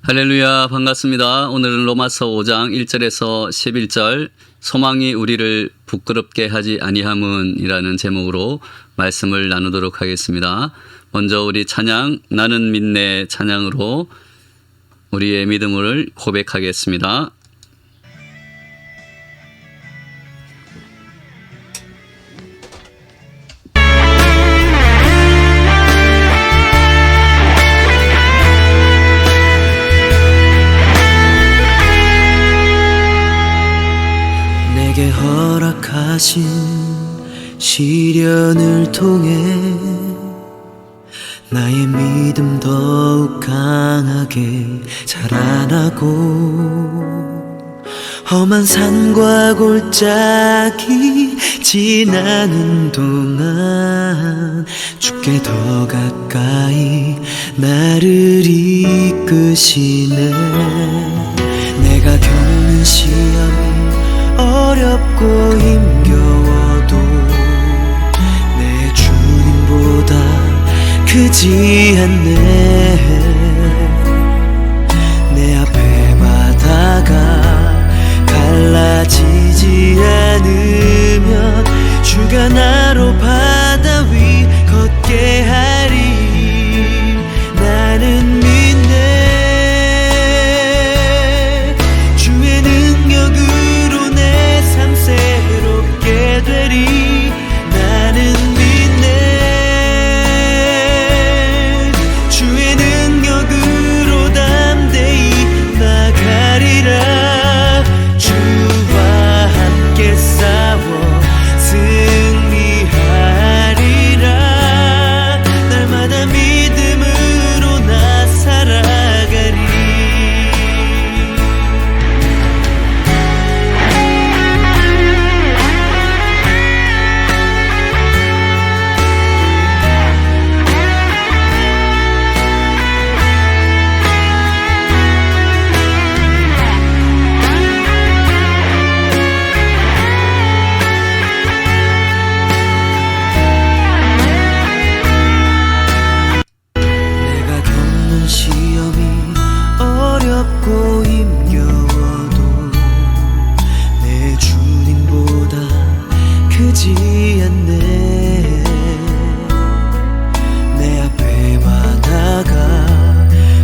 할렐루야, 반갑습니다. 오늘은 로마서 5장 1절에서 11절 소망이 우리를 부끄럽게 하지 아니함은 이라는 제목으로 말씀을 나누도록 하겠습니다. 먼저 우리 찬양 나는 믿네 찬양으로 우리의 믿음을 고백하겠습니다. 내게 허락하신 시련을 통해 나의 믿음 더욱 강하게 자라나고 험한 산과 골짜기 지나는 동안 주께 더 가까이 나를 이끄시네. 내가 겪는 시험이 어렵고 힘겨워도 내 주님보다 크지 않네. 내 앞에 바다가 갈라지지 않으면 주가 나로 바다 위 걷게 하리. 나는 믿네. 주의 능력으로 내 삶 새롭게 되리. 나는 믿네. 주의 능력으로 담대히 나가리라. 주와 함께 싸워 승리하리라. 날마다 믿음으로 나 살아가리. 내가 겪는 시험이 어렵고 힘겨워도 내 주님보다 크지 않네. 내 앞에 바다가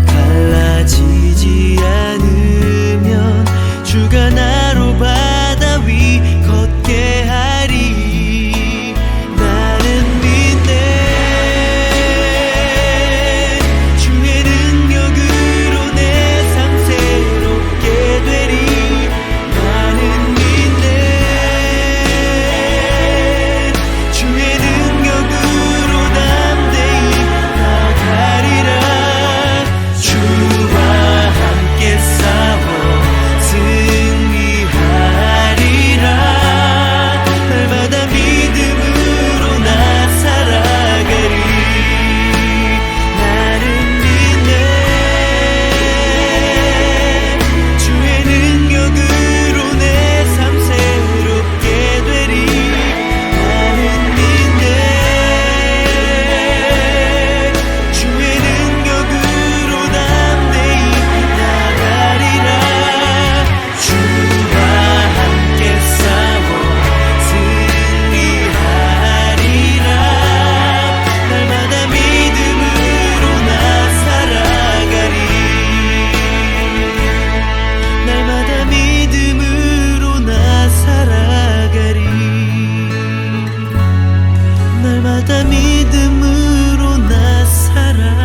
갈라지지 않으면 주가 나로 바다 위 걷게 하리. 나는 믿네. 주의 능력으로 내 삶 새롭게 되리. 나는 믿네. 주의 능력으로 담대히 나가리라. 주와 함께 싸워 승리하리라. 날마다 믿음으로 나 살아가리. 나는 믿네. 주의 능력으로 내 삶 새롭게 되리. 나는 믿네. 주의 능력으로 담대히 나가리라. 주와 함께 싸워 승리하리라. 날마다 믿음으로 나 살아가리. 날마다 믿음으로 나 살아가리. 날마다 믿음으로 나 살아가리.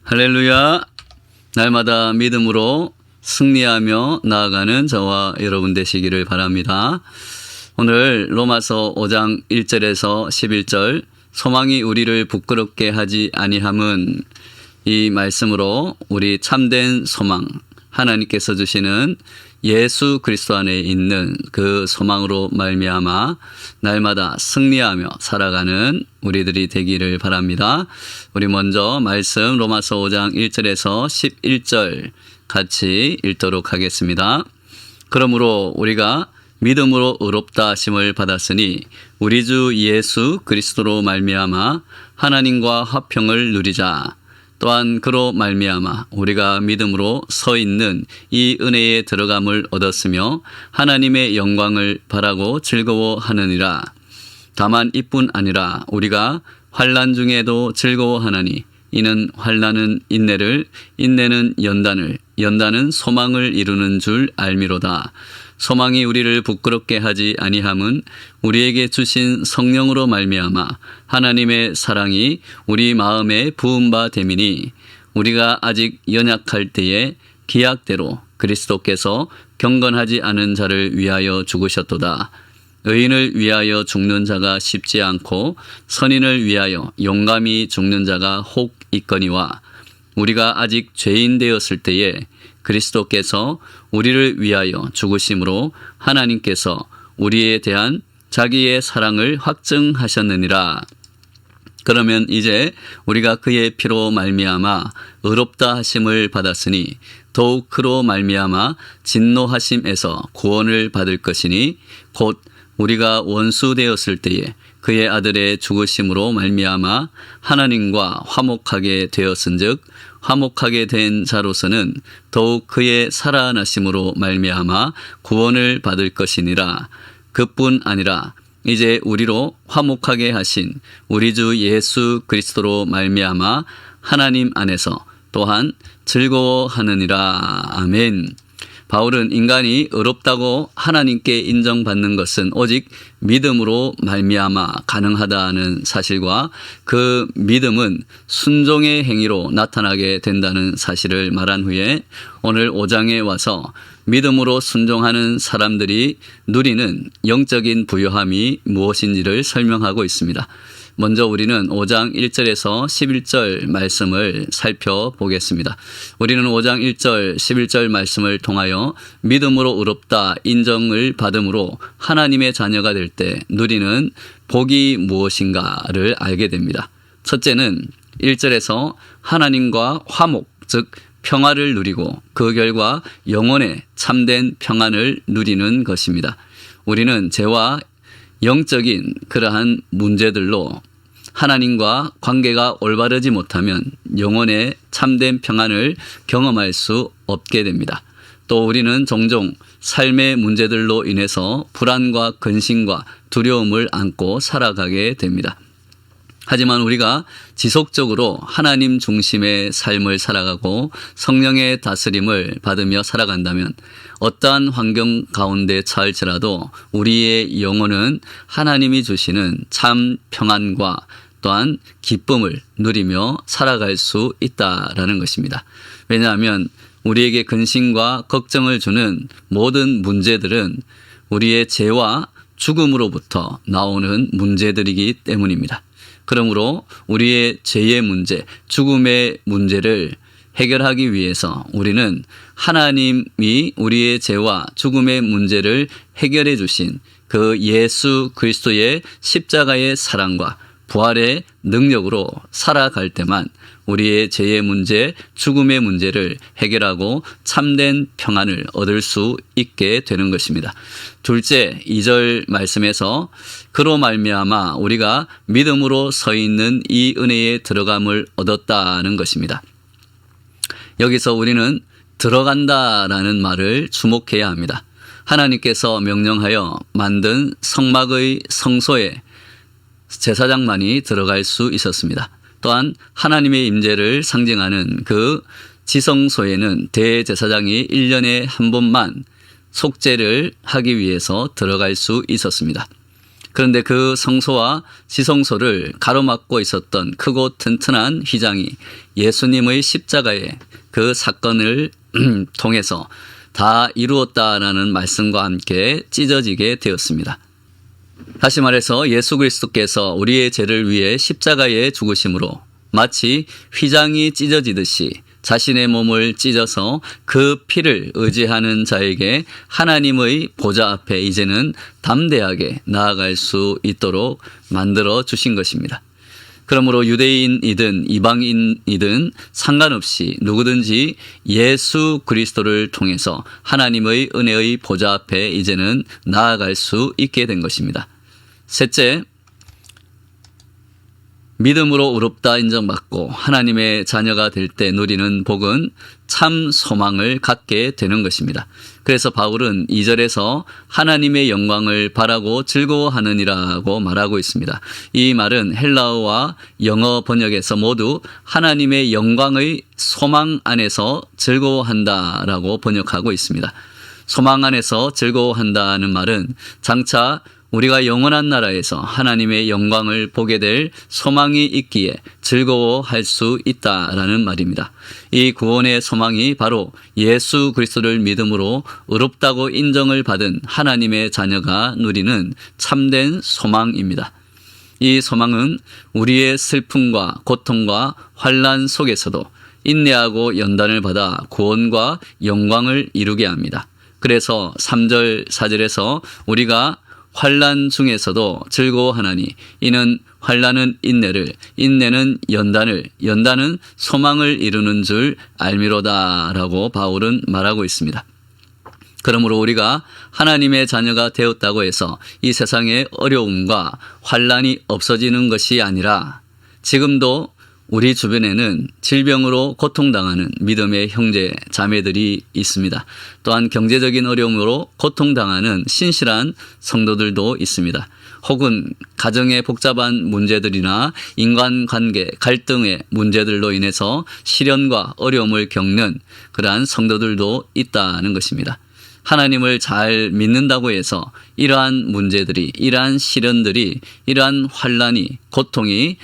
할렐루야, 날마다 믿음으로 승리하며 나아가는 저와 여러분 되시기를 바랍니다. 오늘 로마서 5장 1절에서 11절 소망이 우리를 부끄럽게 하지 아니함은 이 말씀으로 우리 참된 소망, 하나님께서 주시는 예수 그리스도 안에 있는 그 소망으로 말미암아 날마다 승리하며 살아가는 우리들이 되기를 바랍니다. 우리 먼저 말씀 로마서 5장 1절에서 11절 같이 읽도록 하겠습니다. 그러므로 우리가 믿음으로 의롭다 하심을 받았으니 우리 주 예수 그리스도로 말미암아 하나님과 화평을 누리자. 또한 그로 말미암아 우리가 믿음으로 서 있는 이 은혜에 들어감을 얻었으며 하나님의 영광을 바라고 즐거워하느니라. 다만 이뿐 아니라 우리가 환난 중에도 즐거워하나니 이는 환난은 인내를, 인내는 연단을, 연단은 소망을 이루는 줄 알미로다. 소망이 우리를 부끄럽게 하지 아니함은 우리에게 주신 성령으로 말미암아 하나님의 사랑이 우리 마음에 부은 바 됨이니 우리가 아직 연약할 때에 기약대로 그리스도께서 경건하지 않은 자를 위하여 죽으셨도다. 의인을 위하여 죽는 자가 쉽지 않고 선인을 위하여 용감히 죽는 자가 혹 있거니와 우리가 아직 죄인 되었을 때에 그리스도께서 우리를 위하여 죽으심으로 하나님께서 우리에 대한 자기의 사랑을 확증하셨느니라. 그러면 이제 우리가 그의 피로 말미암아 의롭다 하심을 받았으니 더욱 그로 말미암아 진노하심에서 구원을 받을 것이니 곧 우리가 원수 되었을 때에 그의 아들의 죽으심으로 말미암아 하나님과 화목하게 되었은즉 화목하게 된 자로서는 더욱 그의 살아나심으로 말미암아 구원을 받을 것이니라. 그뿐 아니라 이제 우리로 화목하게 하신 우리 주 예수 그리스도로 말미암아 하나님 안에서 또한 즐거워하느니라. 아멘. 바울은 인간이 의롭다고 하나님께 인정받는 것은 오직 믿음으로 말미암아 가능하다는 사실과 그 믿음은 순종의 행위로 나타나게 된다는 사실을 말한 후에 오늘 5장에 와서 믿음으로 순종하는 사람들이 누리는 영적인 부요함이 무엇인지를 설명하고 있습니다. 먼저 우리는 5장 1절에서 11절 말씀을 살펴보겠습니다. 우리는 5장 1절, 11절 말씀을 통하여 믿음으로 의롭다 인정을 받음으로 하나님의 자녀가 될 때 누리는 복이 무엇인가를 알게 됩니다. 첫째는 1절에서 하나님과 화목, 즉 평화를 누리고 그 결과 영혼의 참된 평안을 누리는 것입니다. 우리는 죄와 영적인 그러한 문제들로 하나님과 관계가 올바르지 못하면 영혼의 참된 평안을 경험할 수 없게 됩니다. 또 우리는 종종 삶의 문제들로 인해서 불안과 근심과 두려움을 안고 살아가게 됩니다. 하지만 우리가 지속적으로 하나님 중심의 삶을 살아가고 성령의 다스림을 받으며 살아간다면 어떠한 환경 가운데 처할지라도 우리의 영혼은 하나님이 주시는 참 평안과 또한 기쁨을 누리며 살아갈 수 있다라는 것입니다. 왜냐하면 우리에게 근심과 걱정을 주는 모든 문제들은 우리의 죄와 죽음으로부터 나오는 문제들이기 때문입니다. 그러므로 우리의 죄의 문제, 죽음의 문제를 해결하기 위해서 우리는 하나님이 우리의 죄와 죽음의 문제를 해결해 주신 그 예수 그리스도의 십자가의 사랑과 부활의 능력으로 살아갈 때만 우리의 죄의 문제, 죽음의 문제를 해결하고 참된 평안을 얻을 수 있게 되는 것입니다. 둘째, 2절 말씀에서 그로 말미암아 우리가 믿음으로 서 있는 이 은혜에 들어감을 얻었다는 것입니다. 여기서 우리는 들어간다라는 말을 주목해야 합니다. 하나님께서 명령하여 만든 성막의 성소에 제사장만이 들어갈 수 있었습니다. 또한 하나님의 임재를 상징하는 그 지성소에는 대제사장이 1년에 한 번만 속죄를 하기 위해서 들어갈 수 있었습니다. 그런데 그 성소와 지성소를 가로막고 있었던 크고 튼튼한 휘장이 예수님의 십자가의 그 사건을 통해서 다 이루었다라는 말씀과 함께 찢어지게 되었습니다. 다시 말해서 예수 그리스도께서 우리의 죄를 위해 십자가에 죽으심으로 마치 휘장이 찢어지듯이 자신의 몸을 찢어서 그 피를 의지하는 자에게 하나님의 보좌 앞에 이제는 담대하게 나아갈 수 있도록 만들어 주신 것입니다. 그러므로 유대인이든 이방인이든 상관없이 누구든지 예수 그리스도를 통해서 하나님의 은혜의 보좌 앞에 이제는 나아갈 수 있게 된 것입니다. 셋째, 믿음으로 의롭다 인정받고 하나님의 자녀가 될 때 누리는 복은 참 소망을 갖게 되는 것입니다. 그래서 바울은 2절에서 하나님의 영광을 바라고 즐거워하느니라고 말하고 있습니다. 이 말은 헬라어와 영어 번역에서 모두 하나님의 영광의 소망 안에서 즐거워한다라고 번역하고 있습니다. 소망 안에서 즐거워한다는 말은 장차 우리가 영원한 나라에서 하나님의 영광을 보게 될 소망이 있기에 즐거워할 수 있다라는 말입니다. 이 구원의 소망이 바로 예수 그리스도를 믿음으로 의롭다고 인정을 받은 하나님의 자녀가 누리는 참된 소망입니다. 이 소망은 우리의 슬픔과 고통과 환난 속에서도 인내하고 연단을 받아 구원과 영광을 이루게 합니다. 그래서 3절 4절에서 우리가 환난 중에서도 즐거워하나니 이는 환난은 인내를, 인내는 연단을, 연단은 소망을 이루는 줄 알미로다라고 바울은 말하고 있습니다. 그러므로 우리가 하나님의 자녀가 되었다고 해서 이 세상의 어려움과 환난이 없어지는 것이 아니라 지금도 우리 주변에는 질병으로 고통당하는 믿음의 형제 자매들이 있습니다. 또한 경제적인 어려움으로 고통당하는 신실한 성도들도 있습니다. 혹은 가정의 복잡한 문제들이나 인간관계 갈등의 문제들로 인해서 시련과 어려움을 겪는 그러한 성도들도 있다는 것입니다. 하나님을 잘 믿는다고 해서 이러한 문제들이, 이러한 시련들이, 이러한 환난이, 고통이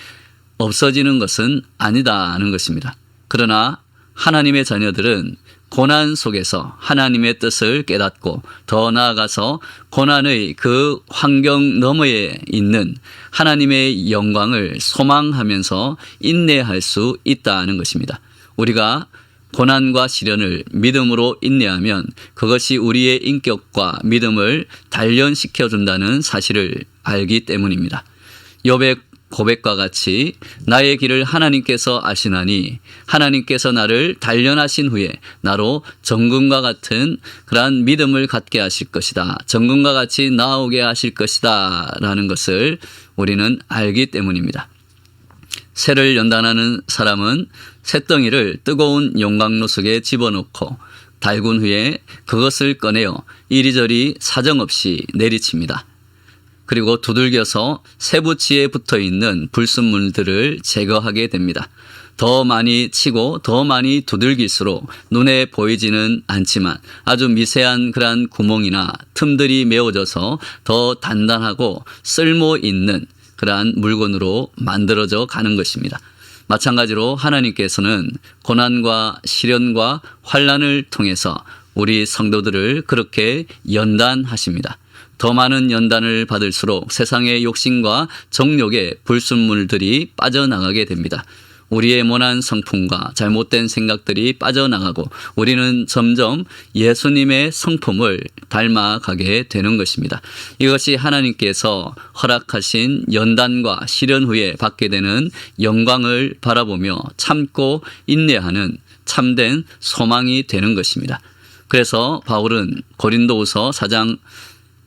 없어지는 것은 아니다는 것입니다. 그러나 하나님의 자녀들은 고난 속에서 하나님의 뜻을 깨닫고 더 나아가서 고난의 그 환경 너머에 있는 하나님의 영광을 소망하면서 인내할 수 있다는 것입니다. 우리가 고난과 시련을 믿음으로 인내하면 그것이 우리의 인격과 믿음을 단련시켜 준다는 사실을 알기 때문입니다. 욥의 고백과 같이 나의 길을 하나님께서 아시나니 하나님께서 나를 단련하신 후에 나로 정금과 같은 그러한 믿음을 갖게 하실 것이다. 정금과 같이 나오게 하실 것이다 라는 것을 우리는 알기 때문입니다. 새를 연단하는 사람은 쇳덩이를 뜨거운 용광로 속에 집어넣고 달군 후에 그것을 꺼내어 이리저리 사정없이 내리칩니다. 그리고 두들겨서 쇠붙이에 붙어있는 불순물들을 제거하게 됩니다. 더 많이 치고 더 많이 두들길수록 눈에 보이지는 않지만 아주 미세한 그러한 구멍이나 틈들이 메워져서 더 단단하고 쓸모 있는 그러한 물건으로 만들어져 가는 것입니다. 마찬가지로 하나님께서는 고난과 시련과 환난을 통해서 우리 성도들을 그렇게 연단하십니다. 더 많은 연단을 받을수록 세상의 욕심과 정욕의 불순물들이 빠져나가게 됩니다. 우리의 모난 성품과 잘못된 생각들이 빠져나가고 우리는 점점 예수님의 성품을 닮아가게 되는 것입니다. 이것이 하나님께서 허락하신 연단과 시련 후에 받게 되는 영광을 바라보며 참고 인내하는 참된 소망이 되는 것입니다. 그래서 바울은 고린도후서 4장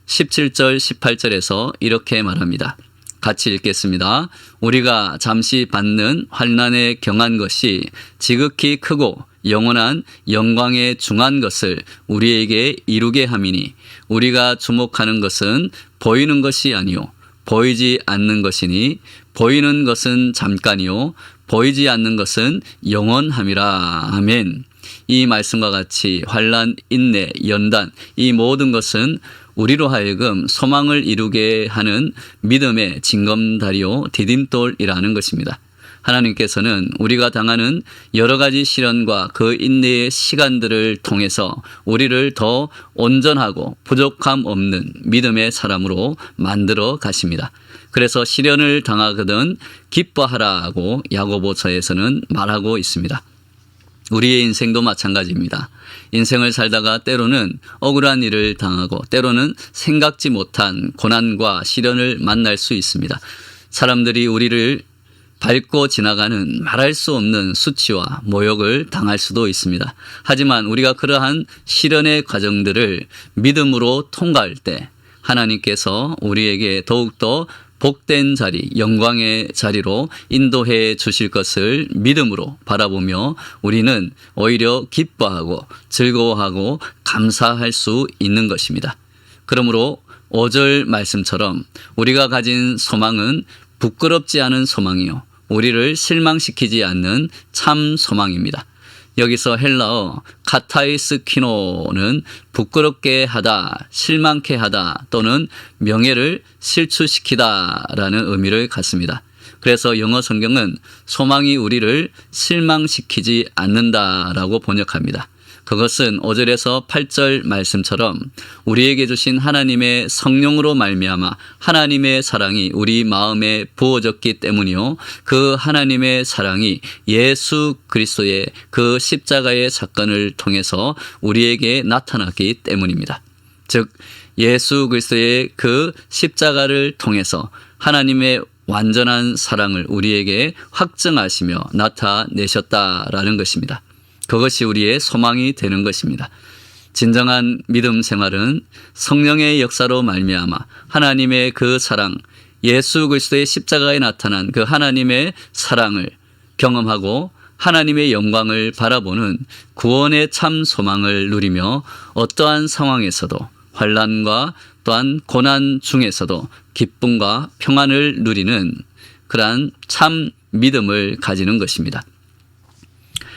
17절 18절에서 이렇게 말합니다. 같이 읽겠습니다. 우리가 잠시 받는 환난에 경한 것이 지극히 크고 영원한 영광에 중한 것을 우리에게 이루게 함이니 우리가 주목하는 것은 보이는 것이 아니요 보이지 않는 것이니 보이는 것은 잠깐이요 보이지 않는 것은 영원함이라. 아멘. 이 말씀과 같이 환난, 인내, 연단 이 모든 것은 우리로 하여금 소망을 이루게 하는 믿음의 징검다리요 디딤돌이라는 것입니다. 하나님께서는 우리가 당하는 여러 가지 시련과 그 인내의 시간들을 통해서 우리를 더 온전하고 부족함 없는 믿음의 사람으로 만들어 가십니다. 그래서 시련을 당하거든 기뻐하라고 야고보서에서는 말하고 있습니다. 우리의 인생도 마찬가지입니다. 인생을 살다가 때로는 억울한 일을 당하고 때로는 생각지 못한 고난과 시련을 만날 수 있습니다. 사람들이 우리를 밟고 지나가는 말할 수 없는 수치와 모욕을 당할 수도 있습니다. 하지만 우리가 그러한 시련의 과정들을 믿음으로 통과할 때 하나님께서 우리에게 더욱더 복된 자리, 영광의 자리로 인도해 주실 것을 믿음으로 바라보며 우리는 오히려 기뻐하고 즐거워하고 감사할 수 있는 것입니다. 그러므로 5절 말씀처럼 우리가 가진 소망은 부끄럽지 않은 소망이요, 우리를 실망시키지 않는 참 소망입니다. 여기서 헬라어 카타이스 키노는 부끄럽게 하다, 실망케 하다 또는 명예를 실추시키다라는 의미를 갖습니다. 그래서 영어 성경은 소망이 우리를 실망시키지 않는다라고 번역합니다. 그것은 5절에서 8절 말씀처럼 우리에게 주신 하나님의 성령으로 말미암아 하나님의 사랑이 우리 마음에 부어졌기 때문이요, 그 하나님의 사랑이 예수 그리스도의 그 십자가의 사건을 통해서 우리에게 나타났기 때문입니다. 즉 예수 그리스도의 그 십자가를 통해서 하나님의 완전한 사랑을 우리에게 확증하시며 나타내셨다라는 것입니다. 그것이 우리의 소망이 되는 것입니다. 진정한 믿음 생활은 성령의 역사로 말미암아 하나님의 그 사랑, 예수 그리스도의 십자가에 나타난 그 하나님의 사랑을 경험하고 하나님의 영광을 바라보는 구원의 참 소망을 누리며 어떠한 상황에서도 환난과 또한 고난 중에서도 기쁨과 평안을 누리는 그러한 참 믿음을 가지는 것입니다.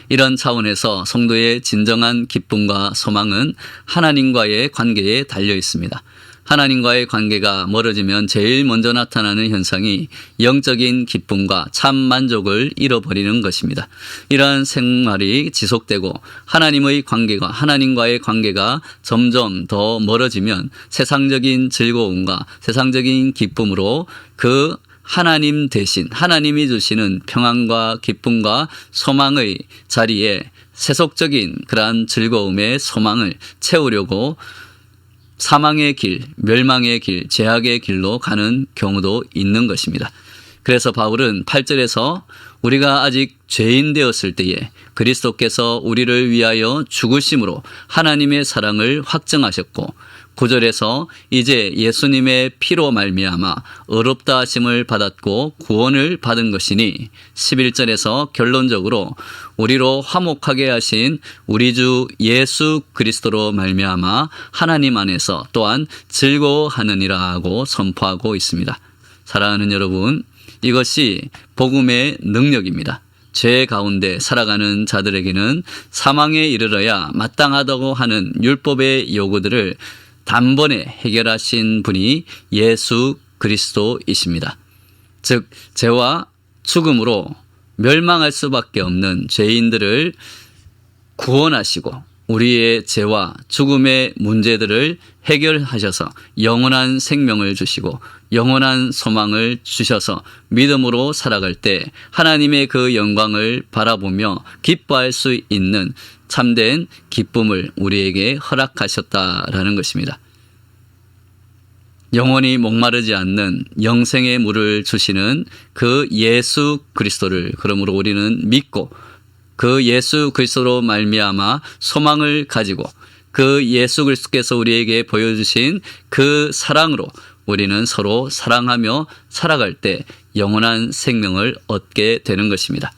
이런 차원에서 성도의 진정한 기쁨과 소망은 하나님과의 관계에 달려 있습니다. 하나님과의 관계가 멀어지면 제일 먼저 나타나는 현상이 영적인 기쁨과 참 만족을 잃어버리는 것입니다. 이러한 생활이 지속되고 하나님과의 관계가 점점 더 멀어지면 세상적인 즐거움과 세상적인 기쁨으로 그 하나님 대신 하나님이 주시는 평안과 기쁨과 소망의 자리에 세속적인 그러한 즐거움의 소망을 채우려고 사망의 길, 멸망의 길, 죄악의 길로 가는 경우도 있는 것입니다. 그래서 바울은 8절에서 우리가 아직 죄인 되었을 때에 그리스도께서 우리를 위하여 죽으심으로 하나님의 사랑을 확증하셨고, 9절에서 이제 예수님의 피로 말미암아 의롭다 하심을 받았고 구원을 받은 것이니, 11절에서 결론적으로 우리로 화목하게 하신 우리 주 예수 그리스도로 말미암아 하나님 안에서 또한 즐거워하느니라고 선포하고 있습니다. 사랑하는 여러분, 이것이 복음의 능력입니다. 죄 가운데 살아가는 자들에게는 사망에 이르러야 마땅하다고 하는 율법의 요구들을 단번에 해결하신 분이 예수 그리스도이십니다. 즉 죄와 죽음으로 멸망할 수밖에 없는 죄인들을 구원하시고 우리의 죄와 죽음의 문제들을 해결하셔서 영원한 생명을 주시고 영원한 소망을 주셔서 믿음으로 살아갈 때 하나님의 그 영광을 바라보며 기뻐할 수 있는 참된 기쁨을 우리에게 허락하셨다라는 것입니다. 영원히 목마르지 않는 영생의 물을 주시는 그 예수 그리스도를 그러므로 우리는 믿고 그 예수 그리스도로 말미암아 소망을 가지고 그 예수 그리스도께서 우리에게 보여주신 그 사랑으로 우리는 서로 사랑하며 살아갈 때 영원한 생명을 얻게 되는 것입니다.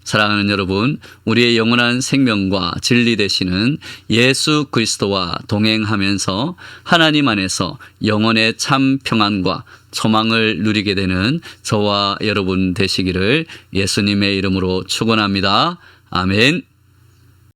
사랑하는 여러분, 우리의 영원한 생명과 진리 되시는 예수 그리스도와 동행하면서 하나님 안에서 영원의 참 평안과 소망을 누리게 되는 저와 여러분 되시기를 예수님의 이름으로 축원합니다. 아멘.